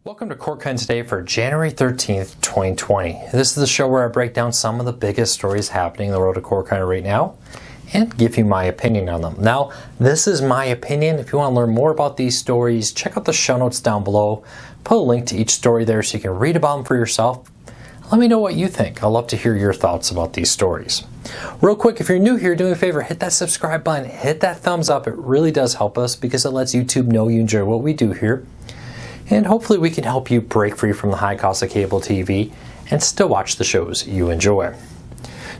Welcome to Core Content Today for January 13th, 2020. This is the show where I break down some of the biggest stories happening in the world of Core Content right now and give you my opinion on them. Now, this is my opinion. If you want to learn more about these stories, check out the show notes down below. Put a link to each story there so you can read about them for yourself. Let me know what you think. I'd love to hear your thoughts about these stories. Real quick, if you're new here, do me a favor, hit that subscribe button, hit that thumbs up. It really does help us because it lets YouTube know you enjoy what we do here. And hopefully we can help you break free from the high cost of cable TV and still watch the shows you enjoy.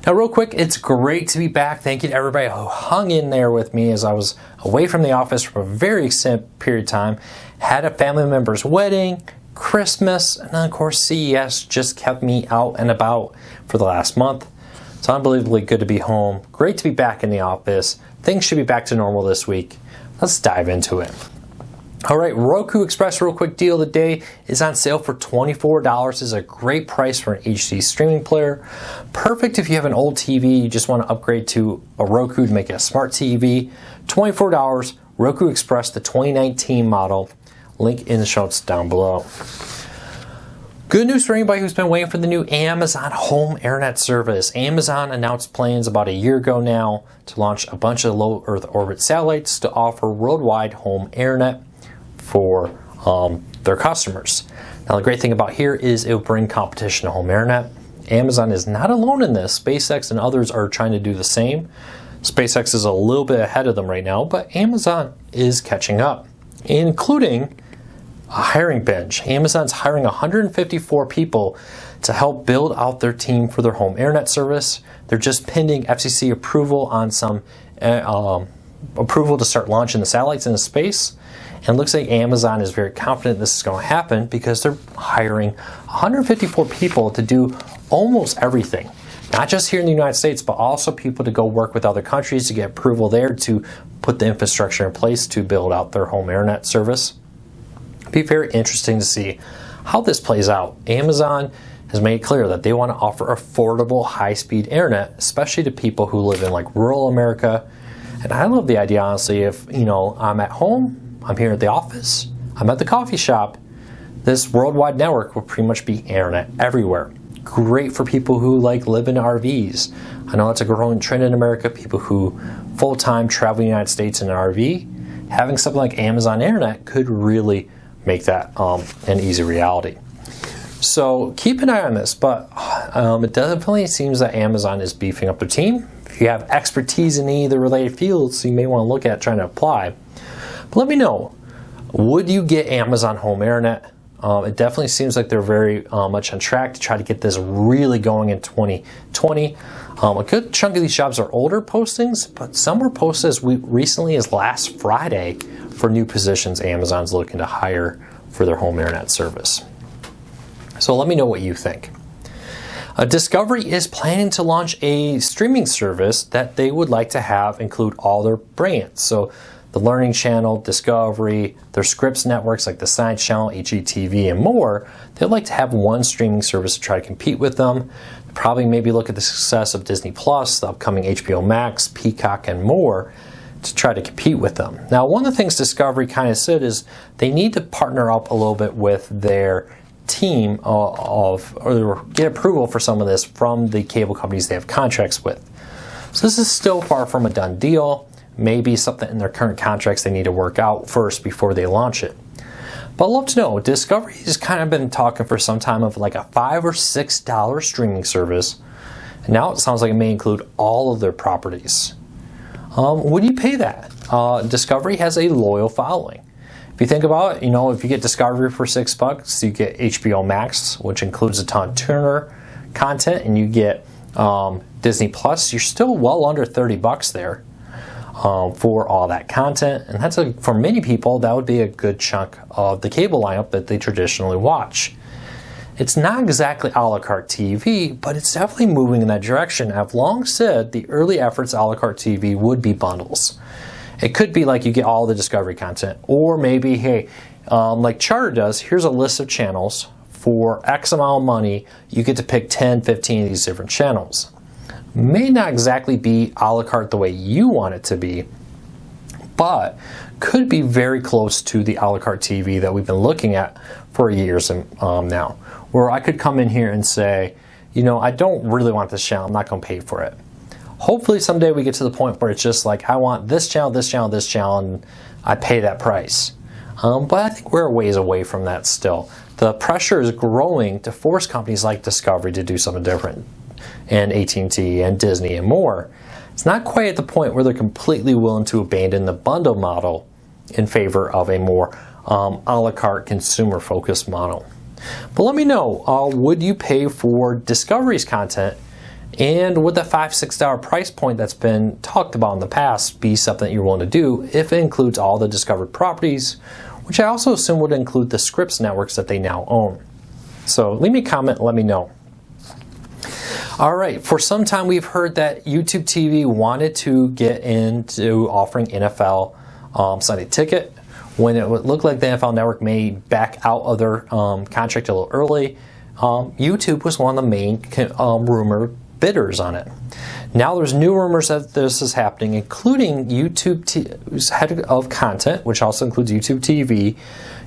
Now real quick, it's great to be back. Thank you to everybody who hung in there with me as I was away from the office for a very extended period of time. Had a family member's wedding, Christmas, and then of course CES just kept me out and about for the last month. It's unbelievably good to be home. Great to be back in the office. Things should be back to normal this week. Let's dive into it. All right, Roku Express real quick deal of the day is on sale for $24. This is a great price for an HD streaming player. Perfect if you have an old TV, you just want to upgrade to a Roku to make it a smart TV. $24, Roku Express, the 2019 model. Link in the show notes down below. Good news for anybody who's been waiting for the new Amazon home internet service. Amazon announced plans about a year ago now to launch a bunch of low Earth orbit satellites to offer worldwide home internet for their customers. Now the great thing about here is it will bring competition to home internet. Amazon is not alone in this. SpaceX and others are trying to do the same. SpaceX is a little bit ahead of them right now, but Amazon is catching up, including a hiring binge. Amazon's hiring 154 people to help build out their team for their home internet service. They're just pending FCC approval on some approval to start launching the satellites into space. And it looks like Amazon is very confident this is going to happen because they're hiring 154 people to do almost everything. Not just here in the United States, but also people to go work with other countries to get approval there to put the infrastructure in place to build out their home internet service. It'll be very interesting to see how this plays out. Amazon has made it clear that they want to offer affordable, high-speed internet, especially to people who live in like rural America. And I love the idea, honestly, if I'm at home, I'm here at the office, I'm at the coffee shop, this worldwide network will pretty much be internet everywhere. Great for people who live in RVs. I know it's a growing trend in America, people who full-time travel in the United States in an RV. Having something like Amazon Internet could really make that an easy reality. So keep an eye on this, but it definitely seems that Amazon is beefing up their team. If you have expertise in any of the related fields, you may want to look at trying to apply. But let me know, would you get Amazon home internet? It definitely seems like they're very much on track to try to get this really going in 2020. A good chunk of these jobs are older postings, but some were posted as recently as last Friday for new positions Amazon's looking to hire for their home internet service. So let me know what you think. Discovery is planning to launch a streaming service that they would like to have include all their brands. So the Learning Channel, Discovery, their Scripps networks like the Science Channel, HGTV, and more. They'd like to have one streaming service to try to compete with them. Probably maybe look at the success of Disney Plus, the upcoming HBO Max, Peacock, and more to try to compete with them. Now, one of the things Discovery kind of said is they need to partner up a little bit with their team or get approval for some of this from the cable companies they have contracts with. So this is still far from a done deal. Maybe something in their current contracts they need to work out first before they launch it. But I'd love to know, Discovery has kind of been talking for some time of like a $5 or $6 streaming service. And now it sounds like it may include all of their properties. Would you pay that? Discovery has a loyal following. If you think about it, if you get Discovery for $6, you get HBO Max, which includes a ton of Turner content, and you get Disney Plus, you're still well under $30 there. For all that content, and that's for many people that would be a good chunk of the cable lineup that they traditionally watch. It's not exactly a la carte TV, but it's definitely moving in that direction. I've long said the early efforts a la carte TV would be bundles. It could be like you get all the Discovery content, or maybe like Charter does, here's a list of channels for X amount of money, you get to pick 10, 15 of these different channels. May not exactly be a la carte the way you want it to be, but could be very close to the a la carte TV that we've been looking at for years now, where I could come in here and say, you know, I don't really want this channel, I'm not going to pay for it. Hopefully someday we get to the point where it's just like, I want this channel, this channel, this channel, and I pay that price. But I think we're a ways away from that still. The pressure is growing to force companies like Discovery to do something different, and AT&T and Disney and more. It's not quite at the point where they're completely willing to abandon the bundle model in favor of a more a la carte consumer-focused model. But let me know, would you pay for Discovery's content? And would the $5-6 price point that's been talked about in the past be something that you're willing to do if it includes all the discovered properties, which I also assume would include the Scripps networks that they now own? So leave me a comment and let me know. Alright, for some time we've heard that YouTube TV wanted to get into offering NFL Sunday Ticket. When it would look like the NFL Network may back out of their contract a little early, YouTube was one of the main rumored bidders on it. Now there's new rumors that this is happening, including YouTube's head of content, which also includes YouTube TV.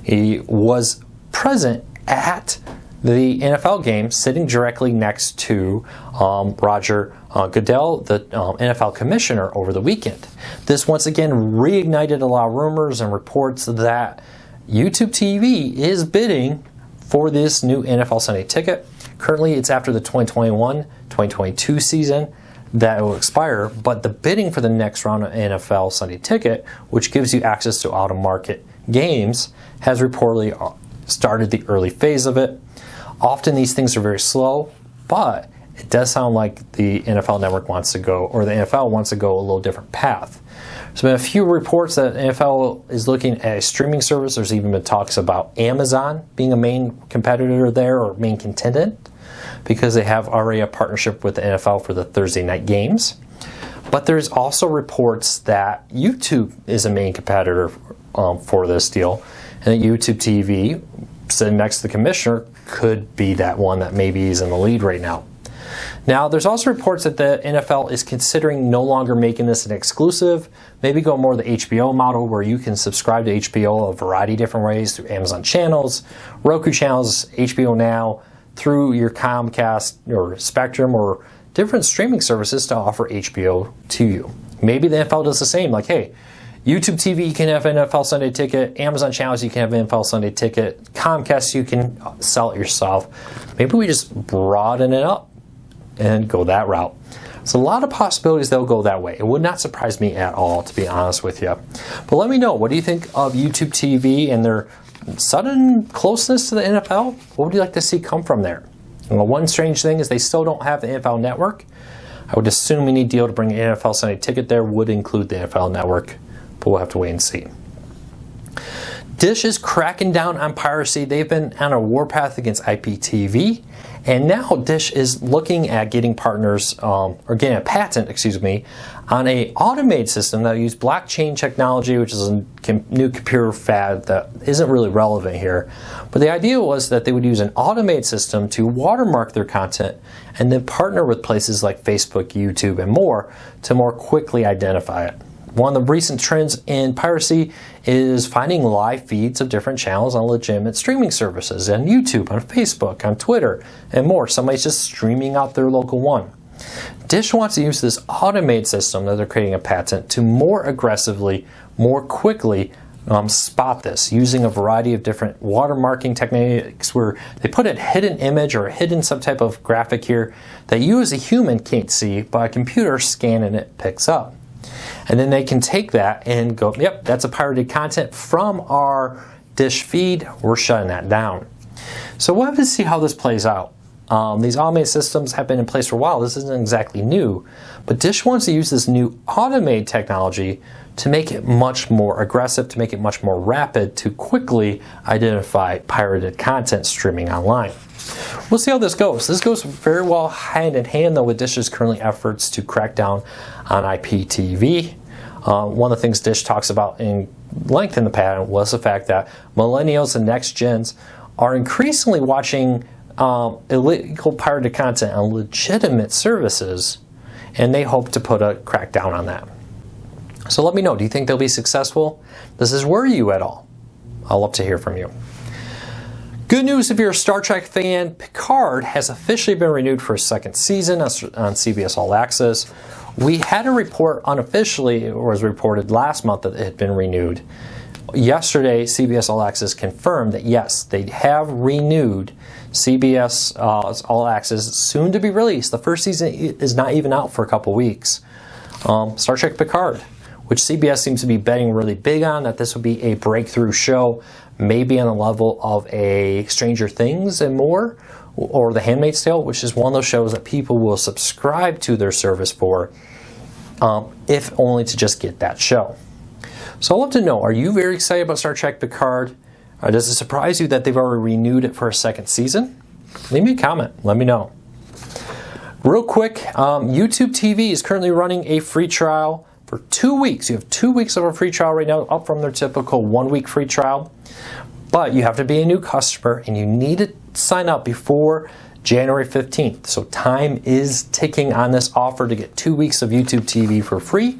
He was present at the NFL game, sitting directly next to Roger Goodell, the NFL commissioner, over the weekend. This once again reignited a lot of rumors and reports that YouTube TV is bidding for this new NFL Sunday Ticket. Currently, it's after the 2021-2022 season that it will expire, but the bidding for the next round of NFL Sunday Ticket, which gives you access to out-of-market games, has reportedly started the early phase of it. Often these things are very slow, but it does sound like the NFL Network wants to go, or the NFL wants to go a little different path. There's been a few reports that NFL is looking at a streaming service. There's even been talks about Amazon being a main competitor there, or main contendant, because they have already a partnership with the NFL for the Thursday night games. But there's also reports that YouTube is a main competitor for this deal, and that YouTube TV, sitting next to the commissioner, could be that one that maybe is in the lead right now. Now, there's also reports that the NFL is considering no longer making this an exclusive, maybe go more the HBO model, where you can subscribe to HBO a variety of different ways through Amazon channels, Roku channels, HBO Now, through your Comcast or Spectrum or different streaming services to offer HBO to you. Maybe the NFL does the same, like, hey, YouTube TV, you can have NFL Sunday Ticket. Amazon channels, you can have NFL Sunday Ticket. Comcast, you can sell it yourself. Maybe we just broaden it up and go that route. So a lot of possibilities they'll go that way. It would not surprise me at all, to be honest with you. But let me know, what do you think of YouTube TV and their sudden closeness to the NFL? What would you like to see come from there? Well, one strange thing is they still don't have the NFL Network. I would assume any deal to bring an NFL Sunday Ticket there would include the NFL Network, but we'll have to wait and see. Dish is cracking down on piracy. They've been on a warpath against IPTV, and now Dish is looking at getting partners, or getting a patent, on a automated system that uses blockchain technology, which is a new computer fad that isn't really relevant here. But the idea was that they would use an automated system to watermark their content and then partner with places like Facebook, YouTube, and more to more quickly identify it. One of the recent trends in piracy is finding live feeds of different channels on legitimate streaming services, on YouTube, on Facebook, on Twitter, and more. Somebody's just streaming out their local one. Dish wants to use this automated system that they're creating a patent to more aggressively, more quickly spot this, using a variety of different watermarking techniques where they put a hidden image or a hidden some type of graphic here that you as a human can't see, but a computer scanning it picks up. And then they can take that and go, yep, that's a pirated content from our Dish feed. We're shutting that down. So we'll have to see how this plays out. These automated systems have been in place for a while. This isn't exactly new. But Dish wants to use this new automated technology to make it much more aggressive, to make it much more rapid, to quickly identify pirated content streaming online. We'll see how this goes. This goes very well hand in hand, though, with Dish's current efforts to crack down on IPTV. One of the things Dish talks about in length in the patent was the fact that millennials and next gens are increasingly watching illegal pirated content on legitimate services, and they hope to put a crackdown on that. So let me know, do you think they'll be successful? Does this worry you at all? I'd love to hear from you. Good news if you're a Star Trek fan, Picard has officially been renewed for a second season on CBS All Access. We had a report unofficially, it was reported last month that it had been renewed. Yesterday, CBS All Access confirmed that yes, they have renewed CBS All Access, soon to be released. The first season is not even out for a couple weeks. Star Trek Picard, which CBS seems to be betting really big on, that this will be a breakthrough show, maybe on the level of a Stranger Things and more, or The Handmaid's Tale, which is one of those shows that people will subscribe to their service for, if only to just get that show. So I'd love to know, are you very excited about Star Trek Picard? Or does it surprise you that they've already renewed it for a second season? Leave me a comment, let me know. Real quick, YouTube TV is currently running a free trial for 2 weeks. You have 2 weeks of a free trial right now, up from their typical 1 week free trial. But you have to be a new customer and you need to sign up before January 15th. So time is ticking on this offer to get 2 weeks of YouTube TV for free.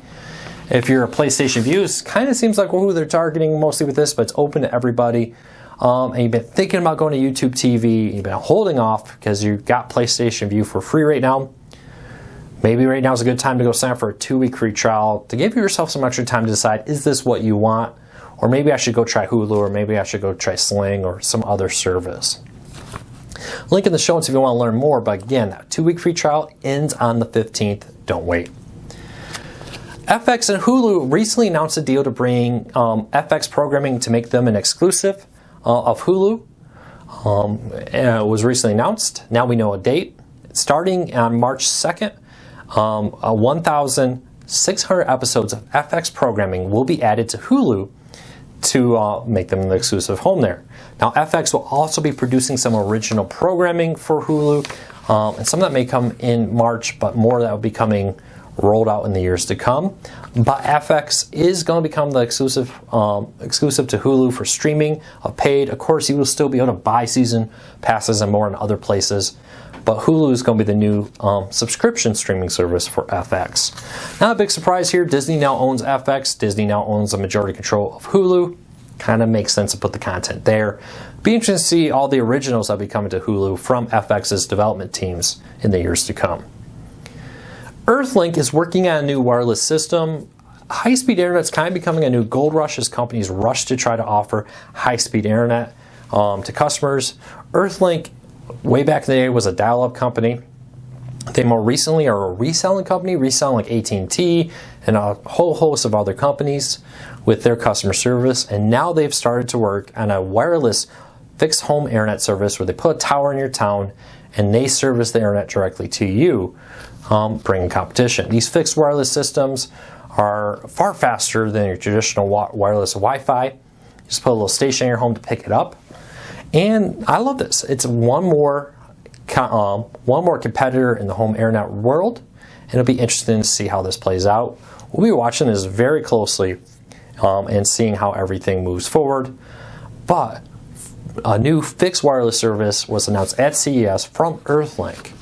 If you're a PlayStation View, it kind of seems like who they're targeting mostly with this, but it's open to everybody. And you've been thinking about going to YouTube TV, you've been holding off because you've got PlayStation View for free right now. Maybe right now is a good time to go sign up for a 2-week free trial to give yourself some extra time to decide, is this what you want? Or maybe I should go try Hulu, or maybe I should go try Sling or some other service. Link in the show notes if you want to learn more, but again, that 2-week free trial ends on the 15th. Don't wait. FX and Hulu recently announced a deal to bring FX programming to make them an exclusive of Hulu. It was recently announced. Now we know a date. Starting on March 2nd, 1,600 episodes of FX programming will be added to Hulu to make them the exclusive home there. Now FX will also be producing some original programming for Hulu, and some of that may come in March, but more of that will be coming rolled out in the years to come. But FX is going to become the exclusive to Hulu for streaming of paid. Of course, you will still be able to buy season passes and more in other places. But Hulu is going to be the new subscription streaming service for FX. Not a big surprise here. Disney now owns FX. Disney now owns a majority control of Hulu. Kind of makes sense to put the content there. Be interesting to see all the originals that will be coming to Hulu from FX's development teams in the years to come. Earthlink is working on a new wireless system. High-speed internet is kind of becoming a new gold rush as companies rush to try to offer high-speed internet to customers. Earthlink, way back in the day, was a dial-up company. They more recently are a reselling company, reselling like AT&T and a whole host of other companies with their customer service. And now they've started to work on a wireless fixed home internet service where they put a tower in your town and they service the internet directly to you, bringing competition. These fixed wireless systems are far faster than your traditional wireless Wi-Fi. You just put a little station in your home to pick it up. And I love this. It's one more competitor in the home internet world, and it'll be interesting to see how this plays out. We'll be watching this very closely and seeing how everything moves forward. But a new fixed wireless service was announced at CES from Earthlink.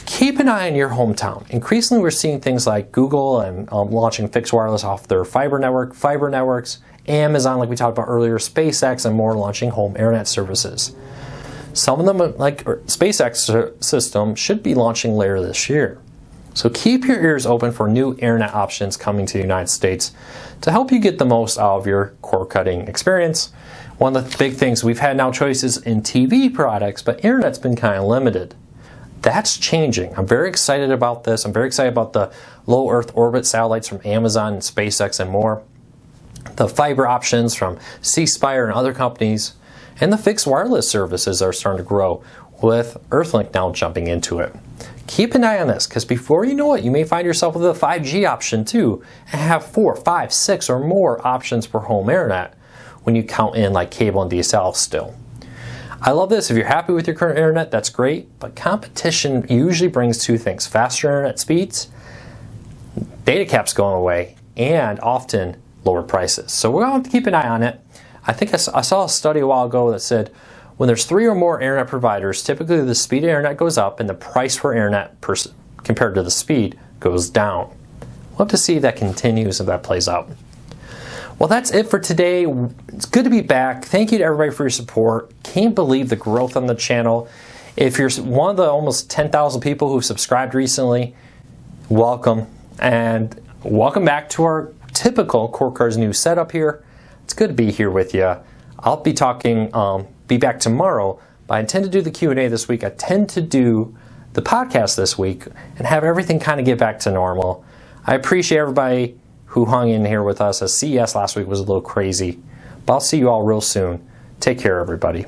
Keep an eye on your hometown. Increasingly, we're seeing things like Google and launching fixed wireless off their fiber networks, Amazon, like we talked about earlier, SpaceX, and more launching home internet services. Some of them, like SpaceX system, should be launching later this year. So keep your ears open for new internet options coming to the United States to help you get the most out of your cord-cutting experience. One of the big things, we've had now choices in TV products, but internet's been kind of limited. That's changing. I'm very excited about this. I'm very excited about the low Earth orbit satellites from Amazon and SpaceX and more. The fiber options from C-Spire and other companies. And the fixed wireless services are starting to grow, with Earthlink now jumping into it. Keep an eye on this, because before you know it, you may find yourself with a 5G option too, and have 4, 5, 6 or more options for home internet when you count in like cable and DSL still. I love this. If you're happy with your current internet, that's great, but competition usually brings two things: faster internet speeds, data caps going away, and often lower prices. So we're going to have to keep an eye on it. I think I saw a study a while ago that said when there's 3 or more internet providers, typically the speed of internet goes up and the price for internet compared to the speed goes down. We'll have to see if that continues, if that plays out. Well, that's it for today. It's good to be back. Thank you to everybody for your support. Can't believe the growth on the channel. If you're one of the almost 10,000 people who subscribed recently, welcome. And welcome back to our typical Core Cars News setup here. It's good to be here with you. I'll be talking, be back tomorrow, but I intend to do the Q&A this week. I tend to do the podcast this week and have everything kind of get back to normal. I appreciate everybody who hung in here with us, as CES last week was a little crazy. But I'll see you all real soon. Take care, everybody.